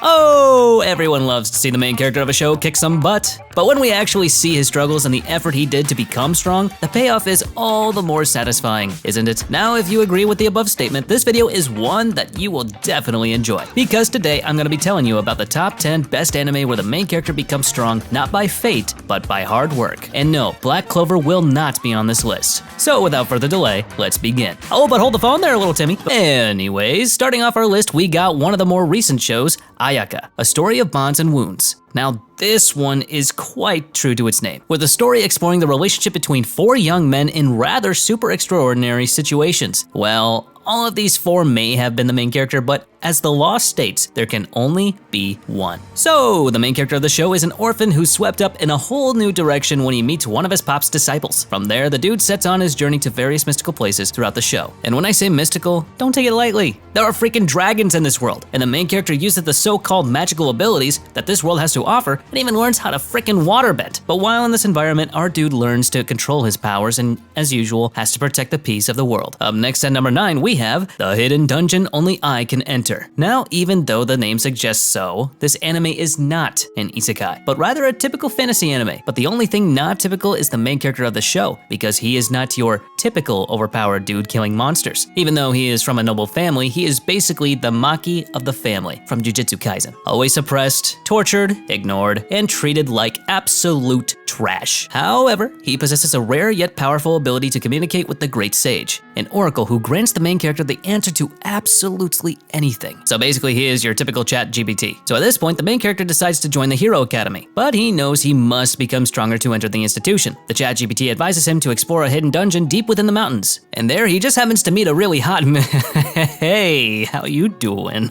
Oh, everyone loves to see the main character of a show kick some butt. But when we actually see his struggles and the effort he did to become strong, the payoff is all the more satisfying, isn't it? Now, if you agree with the above statement, this video is one that you will definitely enjoy. Because today, I'm gonna be telling you about the top 10 best anime where the main character becomes strong, not by fate, but by hard work. And no, Black Clover will not be on this list. So without further delay, let's begin. Oh, but hold the phone there, little Timmy. Anyways, starting off our list, we got one of the more recent shows, Ayaka, a story of bonds and wounds. Now, this one is quite true to its name, with the story exploring the relationship between 4 young men in rather super extraordinary situations. Well, all of these 4 may have been the main character, but as the law states, there can only be one. So, the main character of the show is an orphan who's swept up in a whole new direction when he meets one of his pop's disciples. From there, the dude sets on his journey to various mystical places throughout the show. And when I say mystical, don't take it lightly. There are freaking dragons in this world, and the main character uses the so-called magical abilities that this world has to offer and even learns how to freaking waterbend. But while in this environment, our dude learns to control his powers and, as usual, has to protect the peace of the world. Up next at number 9, we have The Hidden Dungeon Only I Can Enter. Now, even though the name suggests so, this anime is not an isekai, but rather a typical fantasy anime. But the only thing not typical is the main character of the show, because he is not your typical overpowered dude killing monsters. Even though he is from a noble family, he is basically the Maki of the family from Jujutsu Kaisen. Always suppressed, tortured, ignored, and treated like absolute trash. However, he possesses a rare yet powerful ability to communicate with the Great Sage, an oracle who grants the main character the answer to absolutely anything. So basically, he is your typical chat GPT. So at this point, the main character decides to join the Hero Academy, but he knows he must become stronger to enter the institution. The chat GPT advises him to explore a hidden dungeon deep within the mountains, and there he just happens to meet a really hot hey, how you doing?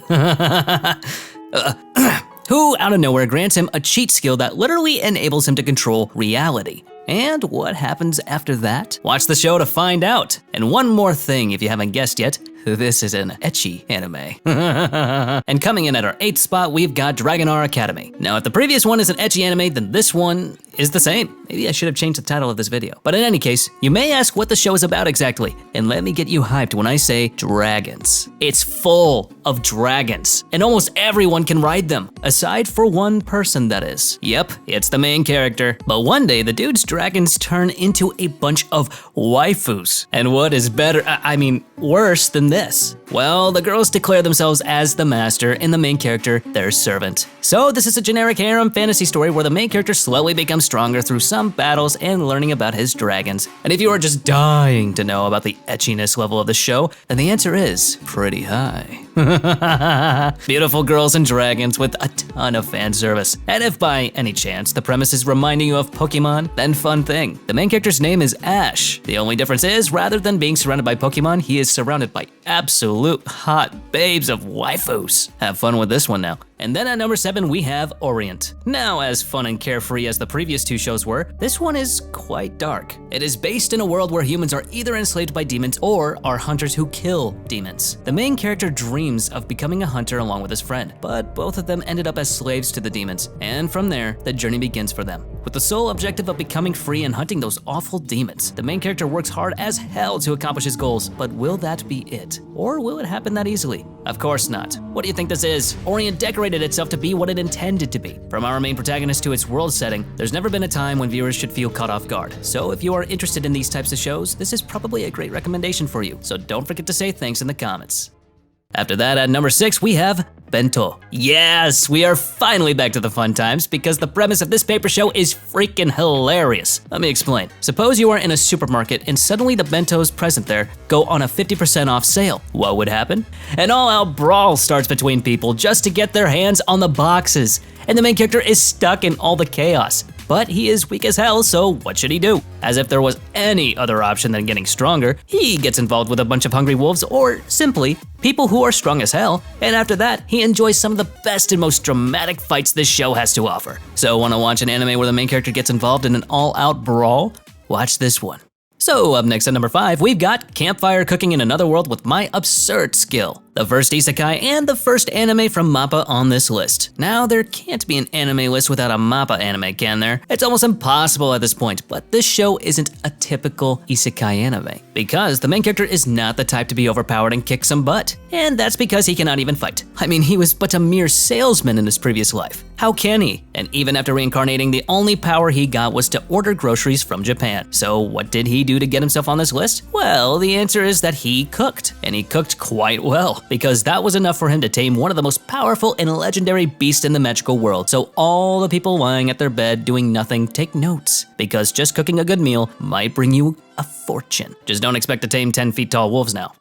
Who out of nowhere grants him a cheat skill that literally enables him to control reality. And what happens after that? Watch the show to find out. And one more thing, if you haven't guessed yet, this is an ecchi anime. And coming in at our 8th spot, we've got Dragonar Academy. Now, if the previous one is an ecchi anime, then this one is the same. Maybe I should have changed the title of this video. But in any case, you may ask what the show is about exactly, and let me get you hyped when I say dragons. It's full of dragons, and almost everyone can ride them, aside for one person, that is. Yep, it's the main character. But one day, the dude's dragons turn into a bunch of waifus. And what is better, worse than this? Well, the girls declare themselves as the master and the main character their servant. So this is a generic harem fantasy story where the main character slowly becomes stronger through some battles and learning about his dragons. And if you are just dying to know about the etchiness level of the show, then the answer is pretty high. Beautiful girls and dragons with a ton of fan service. And if by any chance the premise is reminding you of Pokemon, then fun thing, the main character's name is Ash. The only difference is, rather than being surrounded by Pokemon, he is surrounded by absolute hot babes of waifus. Have fun with this one now. And then at number 7, we have Orient. Now, as fun and carefree as the previous 2 shows were, this one is quite dark. It is based in a world where humans are either enslaved by demons or are hunters who kill demons. The main character dreams of becoming a hunter along with his friend, but both of them ended up as slaves to the demons, and from there, the journey begins for them. With the sole objective of becoming free and hunting those awful demons, the main character works hard as hell to accomplish his goals, but will that be it? Or will it happen that easily? Of course not. What do you think this is? Orient decorated itself to be what it intended to be. From our main protagonist to its world setting, there's never been a time when viewers should feel caught off guard. So if you are interested in these types of shows, this is probably a great recommendation for you. So don't forget to say thanks in the comments. After that, at number 6, we have Bento. Yes, we are finally back to the fun times because the premise of this paper show is freaking hilarious. Let me explain. Suppose you are in a supermarket and suddenly the bentos present there go on a 50% off sale. What would happen? An all-out brawl starts between people just to get their hands on the boxes, and the main character is stuck in all the chaos. But he is weak as hell, so what should he do? As if there was any other option than getting stronger, he gets involved with a bunch of hungry wolves or simply people who are strong as hell, and after that, he enjoys some of the best and most dramatic fights this show has to offer. So wanna watch an anime where the main character gets involved in an all-out brawl? Watch this one. So up next at number 5, we've got Campfire cooking in another world with my absurd skill. the first isekai and the first anime from MAPPA on this list. Now, there can't be an anime list without a MAPPA anime, can there? It's almost impossible at this point, but this show isn't a typical isekai anime, because the main character is not the type to be overpowered and kick some butt. And that's because he cannot even fight. I mean, he was but a mere salesman in his previous life. How can he? And even after reincarnating, the only power he got was to order groceries from Japan. So what did he do to get himself on this list? Well, the answer is that he cooked, and he cooked quite well, because that was enough for him to tame one of the most powerful and legendary beasts in the magical world. So all the people lying at their bed doing nothing, take notes, because just cooking a good meal might bring you a fortune. Just don't expect to tame 10 feet tall wolves now.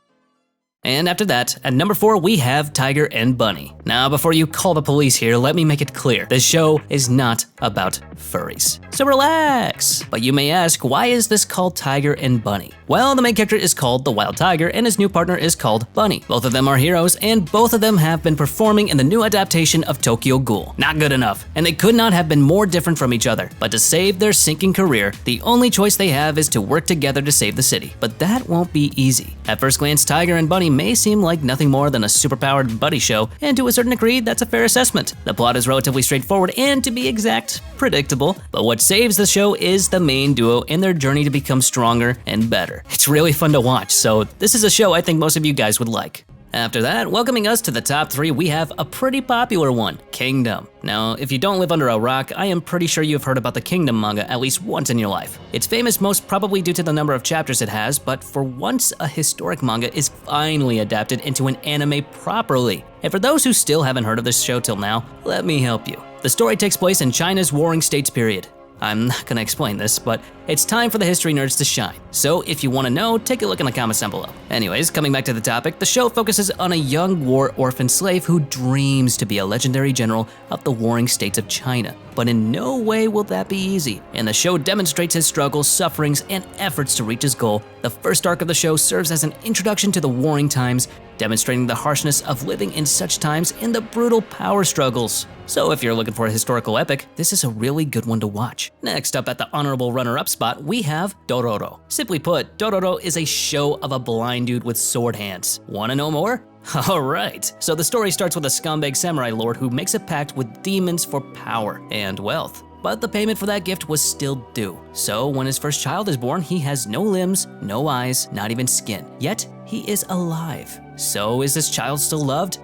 And after that, at number 4, we have Tiger and Bunny. Now, before you call the police here, let me make it clear. This show is not about furries. So relax. But you may ask, why is this called Tiger and Bunny? Well, the main character is called the Wild Tiger, and his new partner is called Bunny. Both of them are heroes, and both of them have been performing in the new adaptation of Tokyo Ghoul. Not good enough, and they could not have been more different from each other. But to save their sinking career, the only choice they have is to work together to save the city. But that won't be easy. At first glance, Tiger and Bunny may seem like nothing more than a superpowered buddy show, and to a certain degree, that's a fair assessment. The plot is relatively straightforward and, to be exact, predictable, but what saves the show is the main duo and their journey to become stronger and better. It's really fun to watch, so this is a show I think most of you guys would like. After that, welcoming us to the top 3, we have a pretty popular one, Kingdom. Now, if you don't live under a rock, I am pretty sure you've heard about the Kingdom manga at least once in your life. It's famous most probably due to the number of chapters it has, but for once a historic manga is finally adapted into an anime properly. And for those who still haven't heard of this show till now, let me help you. The story takes place in China's Warring States period. I'm not gonna explain this, but it's time for the history nerds to shine. So if you wanna know, take a look in the comments down below. Anyways, coming back to the topic, the show focuses on a young war orphan slave who dreams to be a legendary general of the warring states of China. But in no way will that be easy, and the show demonstrates his struggles, sufferings, and efforts to reach his goal. The first arc of the show serves as an introduction to the warring times, demonstrating the harshness of living in such times and the brutal power struggles. So if you're looking for a historical epic, this is a really good one to watch. Next up at the honorable runner-up spot, we have Dororo. Simply put, Dororo is a show of a blind dude with sword hands. Wanna know more? Alright, so the story starts with a scumbag samurai lord who makes a pact with demons for power and wealth. But the payment for that gift was still due. So when his first child is born, he has no limbs, no eyes, not even skin. Yet, he is alive. So is this child still loved?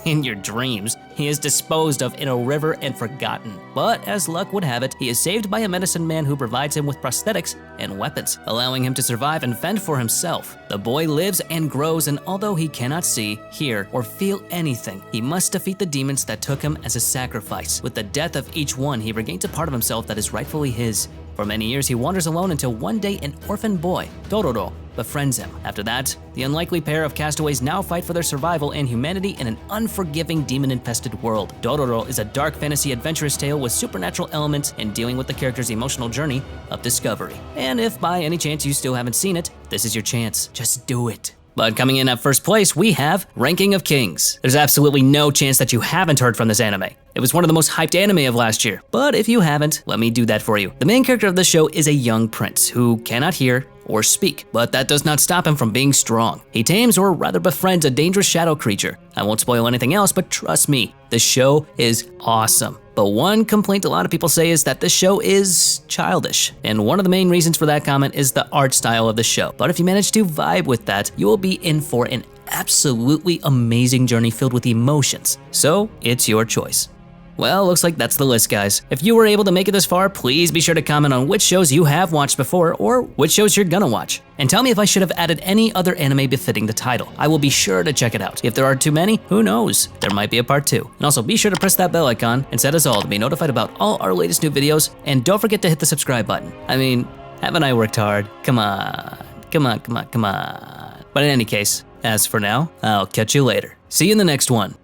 In your dreams, he is disposed of in a river and forgotten. But as luck would have it, he is saved by a medicine man who provides him with prosthetics and weapons, allowing him to survive and fend for himself. The boy lives and grows, and although he cannot see, hear, or feel anything, he must defeat the demons that took him as a sacrifice. With the death of each one, he regains a part of himself that is rightfully his. For many years, he wanders alone until one day an orphan boy, Dororo, befriends him. After that, the unlikely pair of castaways now fight for their survival and humanity in an unforgiving demon-infested world. Dororo is a dark fantasy adventurous tale with supernatural elements and dealing with the character's emotional journey of discovery. And if by any chance you still haven't seen it, this is your chance. Just do it. But coming in at first place, we have Ranking of Kings. There's absolutely no chance that you haven't heard from this anime. It was one of the most hyped anime of last year. But if you haven't, let me do that for you. The main character of the show is a young prince who cannot hear or speak, but that does not stop him from being strong. He tames, or rather befriends, a dangerous shadow creature. I won't spoil anything else, but trust me, the show is awesome. But one complaint a lot of people say is that this show is childish, and one of the main reasons for that comment is the art style of the show. But if you manage to vibe with that, you will be in for an absolutely amazing journey filled with emotions. So it's your choice. Well, looks like that's the list, guys. If you were able to make it this far, please be sure to comment on which shows you have watched before or which shows you're gonna watch. And tell me if I should have added any other anime befitting the title. I will be sure to check it out. If there are too many, who knows? There might be a part 2. And also be sure to press that bell icon and set us all to be notified about all our latest new videos. And don't forget to hit the subscribe button. I mean, haven't I worked hard? Come on. Come on. But in any case, as for now, I'll catch you later. See you in the next one.